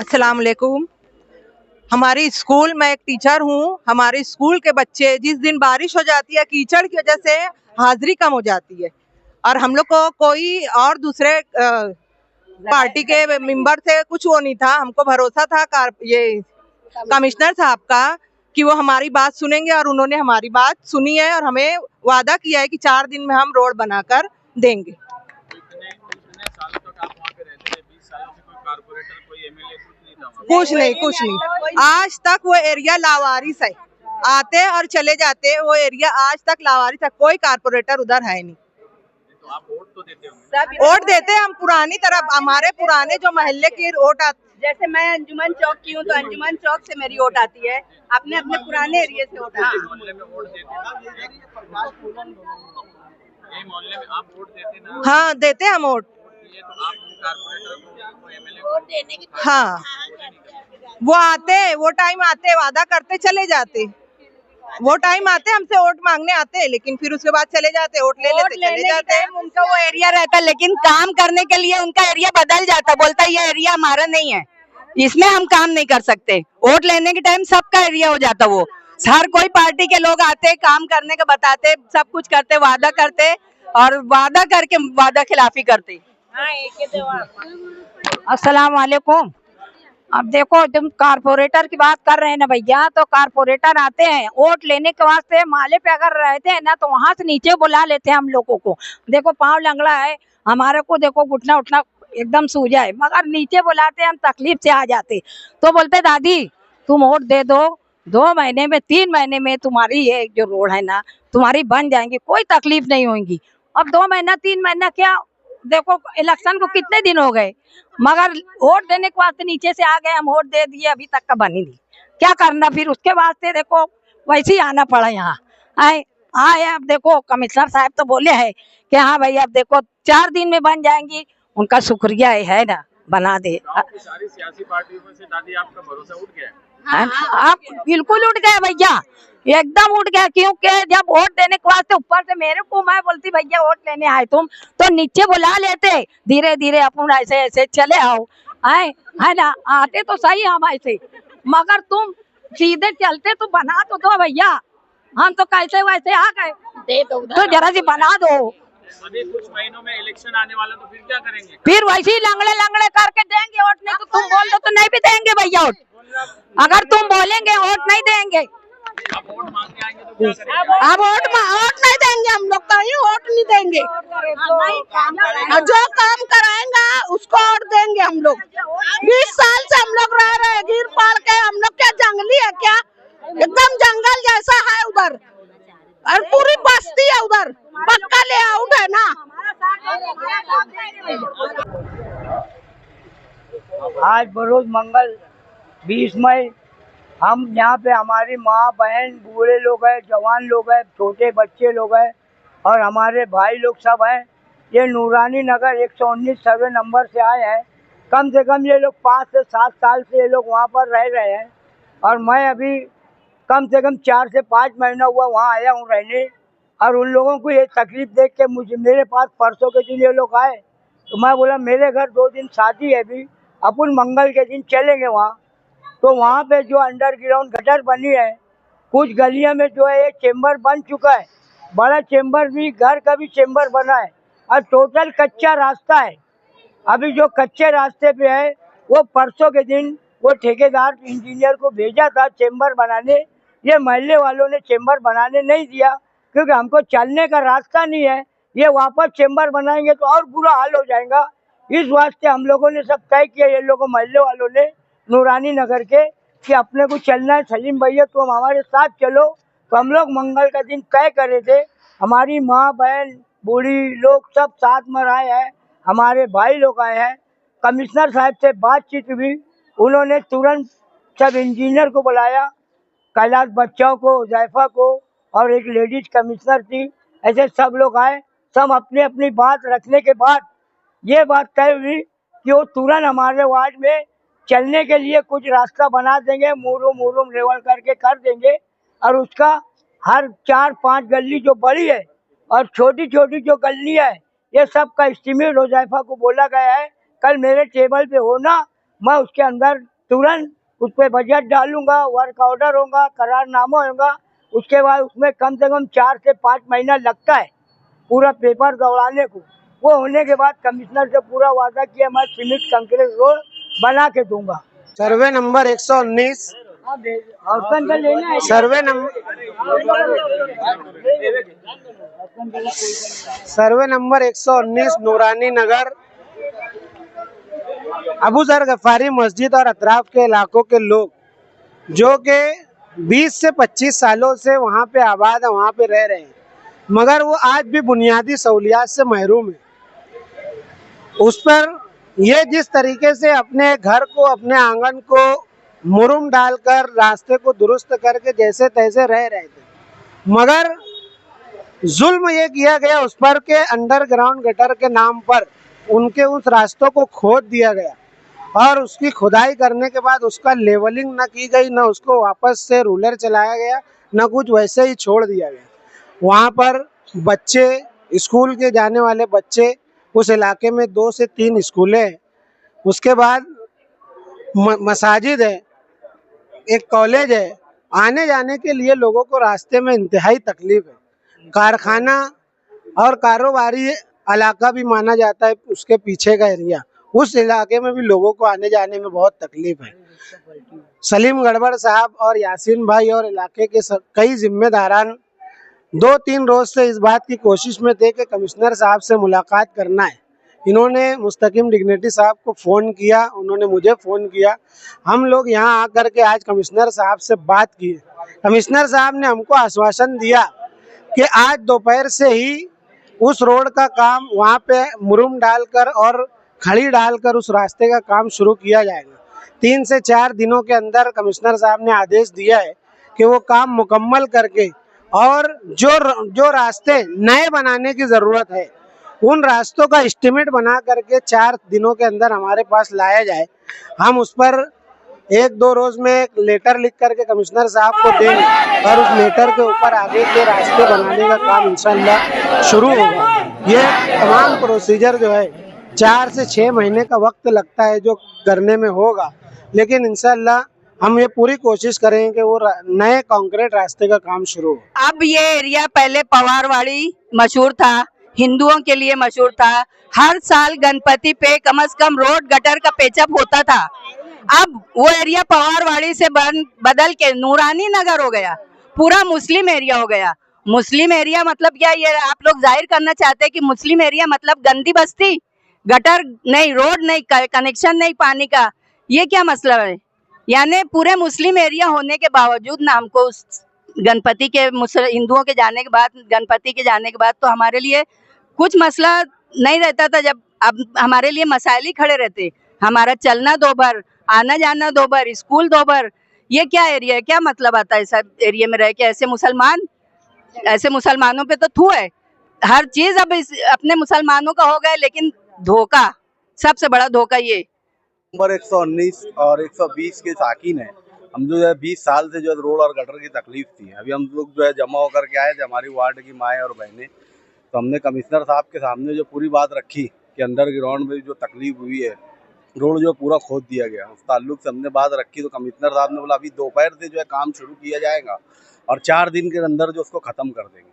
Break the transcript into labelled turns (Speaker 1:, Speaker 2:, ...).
Speaker 1: अस्सलाम वालेकुम। हमारी स्कूल में एक टीचर हूँ। हमारे स्कूल के बच्चे जिस दिन बारिश हो जाती है कीचड़ की वजह से हाजिरी कम हो जाती है और हम लोग को कोई और दूसरे पार्टी के मेंबर से कुछ वो नहीं था। हमको भरोसा था ये कमिश्नर साहब का कि वो हमारी बात सुनेंगे और उन्होंने हमारी बात सुनी है और हमें वादा किया है कि 4 दिन में हम रोड बनाकर देंगे। कुछ नहीं। आज तक वो एरिया लावारिस है, आते और चले जाते। वो एरिया आज तक लावारिस है, कोई कारपोरेटर उधर है नहीं।
Speaker 2: तो आप वोट तो देते होंगे?
Speaker 1: वोट देते हम पुरानी तरफ, हमारे पुराने जो मोहल्ले की वोट आती।
Speaker 3: जैसे मैं अंजुमन चौक की हूँ तो अंजुमन चौक से मेरी वोट आती है, अपने अपने पुराने एरिया से वोट आती है।
Speaker 2: मोहल्ले में वोट देते आप वोट देते ना?
Speaker 1: हाँ देते हम वोट।
Speaker 2: ये तो आप कारपोरेटर को एमएलए
Speaker 1: हाँ वो आते, वो टाइम आते, वादा करते चले जाते। वो टाइम आते हमसे वोट मांगने आते, लेकिन फिर उसके बाद चले जाते, वोट ले लेते चले जाते।
Speaker 3: उनका वो एरिया रहता, लेकिन काम करने के लिए उनका एरिया बदल जाता। बोलता ये एरिया हमारा नहीं है, इसमें हम काम नहीं कर सकते। वोट लेने के टाइम सबका एरिया हो जाता। वो हर कोई पार्टी के लोग आते, काम करने का बताते, सब कुछ करते, वादा करते और वादा करके वादा खिलाफी करते।
Speaker 4: अस्सलाम वालेकुम। अब देखो, तुम कारपोरेटर की बात कर रहे हैं ना भैया, तो कारपोरेटर आते हैं वोट लेने के वास्ते। माले पे अगर रहते हैं ना तो वहां से नीचे बुला लेते हैं हम लोगों को। देखो पाँव लंगड़ा है हमारे को, देखो घुटना उठना एकदम सूझा है, मगर नीचे बुलाते हम तकलीफ से आ जाते। तो बोलते दादी तुम वोट दे दो, 2 महीने में 3 महीने में तुम्हारी ये जो रोड है ना तुम्हारी बन जाएंगी, कोई तकलीफ नहीं होगी। अब 2 महीना 3 महीना क्या, देखो इलेक्शन को कितने दिन हो गए, मगर वोट देने के वास्ते नीचे से आ गए, हम वोट दे दिए, अभी तक का बनी नहीं। क्या करना फिर उसके वास्ते, देखो वैसे ही आना पड़ा यहाँ आए। अब देखो कमिश्नर साहब तो बोले हैं कि हाँ भाई अब देखो 4 दिन में बन जाएंगी। उनका शुक्रिया है ना, बना दे।
Speaker 2: सारी सियासी पार्टियों में से दादी आपका भरोसा उठ गया है?
Speaker 4: आप बिल्कुल उठ गए भैया, एकदम उठ गया। क्योंकि जब वोट देने के वास्ते ऊपर से मेरे को मैं बोलती भैया वोट लेने आए तुम, तो नीचे बुला लेते, धीरे धीरे अपन ऐसे ऐसे चले आओ आए, है ना। आते तो सही हम ऐसे, मगर तुम सीधे चलते तो बना तो दो भैया। हम तो कैसे वैसे आ गए, तो जरा सी बना दो।
Speaker 2: अभी कुछ महीनों में इलेक्शन आने वाला, तो फिर क्या करेंगे?
Speaker 4: फिर वैसे ही लंगड़े लंगड़े करके देंगे वोट। नहीं तो तुम बोल दो तो नहीं भी देंगे भैया वोट। अगर तुम बोलेंगे वोट नहीं देंगे,
Speaker 2: आप वोट मांगने आएंगे तो क्या करेंगे?
Speaker 4: अब वोट नहीं देंगे हम लोग, कहीं वोट नहीं देंगे। जो काम कराएंगा उसको वोट देंगे हम लोग। 20 साल से हम लोग रह रहे हैं गिर पाड़ के। हम लोग क्या जंगली है क्या? एकदम जंगल जैसा है उधर, और पूरी बस्ती है उधर, पक्का लेआउट है ना।
Speaker 5: आज बरोज मंगल 20 मई, हम यहाँ पे हमारी माँ बहन बूढ़े लोग हैं, जवान लोग हैं, छोटे बच्चे लोग हैं और हमारे भाई लोग सब हैं। ये नूरानी नगर 119 सर्वे नंबर से आए हैं। कम से कम ये लोग 5 से 7 साल से ये लोग वहाँ पर रह रहे हैं और मैं अभी कम से कम 4 से 5 महीना हुआ वहाँ आया हूँ रहने। और उन लोगों को ये तकलीफ देख के मेरे पास परसों के दिन ये लोग आए, तो मैं बोला मेरे घर 2 दिन शादी है अभी, अपन मंगल के दिन चलेंगे वहाँ। तो वहाँ पे जो अंडरग्राउंड गटर बनी है, कुछ गलियों में जो है एक चेम्बर बन चुका है, बड़ा चेम्बर भी, घर का भी चेम्बर बना है और टोटल कच्चा रास्ता है। अभी जो कच्चे रास्ते पे है वो परसों के दिन वो ठेकेदार इंजीनियर को भेजा था चेम्बर बनाने। ये मोहल्ले वालों ने चेम्बर बनाने नहीं दिया, क्योंकि हमको चलने का रास्ता नहीं है। ये वापस चेम्बर बनाएंगे तो और बुरा हाल हो जाएगा। इस वास्ते हम लोगों ने सब तय किया, ये लोगों मोहल्ले वालों ने नूरानी नगर के, कि अपने को चलना है। सलीम भैया तुम हमारे साथ चलो। तो हम लोग मंगल का दिन तय करे थे। हमारी माँ बहन बूढ़ी लोग सब साथ में आए हैं, हमारे भाई लोग आए हैं। कमिश्नर साहब से बातचीत हुई, उन्होंने तुरंत सब इंजीनियर को बुलाया, कैलाश बच्चों को, जैफा को और एक लेडीज कमिश्नर थी, ऐसे सब लोग आए। सब अपनी अपनी बात रखने के बाद ये बात तय हुई कि वो तुरंत हमारे वार्ड में चलने के लिए कुछ रास्ता बना देंगे, मुरूम लेवल करके कर देंगे। और उसका हर 4-5 गली जो बड़ी है और छोटी छोटी जो गली है, ये सब का एस्टीमेट हो जायफा को बोला गया है। कल मेरे टेबल पे होना, मैं उसके अंदर तुरंत उस पर बजट डालूंगा, वर्क ऑर्डर होगा, करारनामा होगा। उसके बाद उसमें कम से कम 4 से 5 महीना लगता है पूरा पेपर दौड़ाने को। वो होने के बाद कमिश्नर से पूरा वादा किया मैं सीमेंट कंक्रीट रोड बना के दूंगा।
Speaker 6: सर्वे नंबर 119 सर्वे नंबर 119 नूरानी नगर, अबू जर गफारी मस्जिद और अतराफ के इलाकों के लोग जो कि 20 से 25 सालों से वहाँ पे आबाद है, वहाँ पे रह रहे हैं, मगर वो आज भी बुनियादी सहूलियात से महरूम है। उस पर ये जिस तरीके से अपने घर को, अपने आंगन को मुरुम डालकर रास्ते को दुरुस्त करके जैसे तैसे रह रहे थे, मगर जुल्म ये किया गया उस पर के अंडरग्राउंड गटर के नाम पर उनके उस रास्तों को खोद दिया गया और उसकी खुदाई करने के बाद उसका लेवलिंग न की गई, न उसको वापस से रूलर चलाया गया, न कुछ, वैसे ही छोड़ दिया गया। वहाँ पर बच्चे, स्कूल के जाने वाले बच्चे, उस इलाके में 2 से 3 स्कूलें हैं, उसके बाद मसाजिद है, एक कॉलेज है। आने जाने के लिए लोगों को रास्ते में इंतहाई तकलीफ है। कारखाना और कारोबारी इलाका भी माना जाता है उसके पीछे का एरिया, उस इलाके में भी लोगों को आने जाने में बहुत तकलीफ है। सलीम गड़बड़ साहब और यासीन भाई और इलाके के कई जिम्मेदारान 2-3 रोज से इस बात की कोशिश में थे कि कमिश्नर साहब से मुलाकात करना है। इन्होंने मुस्तकीम डिग्निटी साहब को फ़ोन किया, उन्होंने मुझे फ़ोन किया। हम लोग यहाँ आकर के आज कमिश्नर साहब से बात की। कमिश्नर साहब ने हमको आश्वासन दिया कि आज दोपहर से ही उस रोड का काम, वहाँ पे मुरुम डालकर और खड़ी डालकर उस रास्ते का काम शुरू किया जाएगा। 3 से 4 दिनों के अंदर कमिश्नर साहब ने आदेश दिया है कि वो काम मुकम्मल करके और जो रास्ते नए बनाने की ज़रूरत है उन रास्तों का एस्टीमेट बना करके 4 दिनों के अंदर हमारे पास लाया जाए। हम उस पर 1-2 रोज में एक लेटर लिख करके कमिश्नर साहब को देंगे और उस लेटर के ऊपर आगे के रास्ते बनाने का काम इंशाल्लाह शुरू होगा। ये तमाम प्रोसीजर जो है 4 से 6 महीने का वक्त लगता है जो करने में होगा, लेकिन इंशाल्लाह हम ये पूरी कोशिश करेंगे कि वो नए कंक्रीट रास्ते का काम शुरू हो।
Speaker 3: अब ये एरिया पहले पवारवाड़ी मशहूर था, हिंदुओं के लिए मशहूर था। हर साल गणपति पे कम से कम रोड गटर का पेचअप होता था। अब वो एरिया पवारवाड़ी से बदल के नूरानी नगर हो गया, पूरा मुस्लिम एरिया हो गया। मुस्लिम एरिया मतलब क्या, ये आप लोग जाहिर करना चाहते हैं कि मुस्लिम एरिया मतलब गंदी बस्ती, गटर नहीं, रोड नहीं, कनेक्शन नहीं पानी का, ये क्या मसला है? यानी पूरे मुस्लिम एरिया होने के बावजूद ना हमको गणपति के, हिंदुओं के जाने के बाद, गणपति के जाने के बाद तो हमारे लिए कुछ मसला नहीं रहता था। जब अब हमारे लिए मसाइल ही खड़े रहते, हमारा चलना 2 बार, आना जाना 2 बार, स्कूल 2 बार, ये क्या एरिया है? क्या मतलब आता है सब एरिया में रह के? ऐसे मुसलमानों पे तो थू है। हर चीज अब अपने मुसलमानों का हो गया, लेकिन धोखा, सबसे बड़ा धोखा ये।
Speaker 7: नंबर 119 और 120 के साकिन है। हम जो है 20 साल से जो है रोड और गटर की तकलीफ थी, अभी हम लोग जो है जमा होकर के आए थे, हमारी वार्ड की माएँ और बहनें, तो हमने कमिश्नर साहब के सामने जो पूरी बात रखी कि अंडरग्राउंड में जो तकलीफ हुई है, रोड जो पूरा खोद दिया गया, उस ताल्लुक से हमने बात रखी। तो कमिश्नर साहब ने बोला अभी दोपहर से जो है काम शुरू किया जाएगा और 4 दिन के अंदर जो उसको ख़त्म कर देंगे।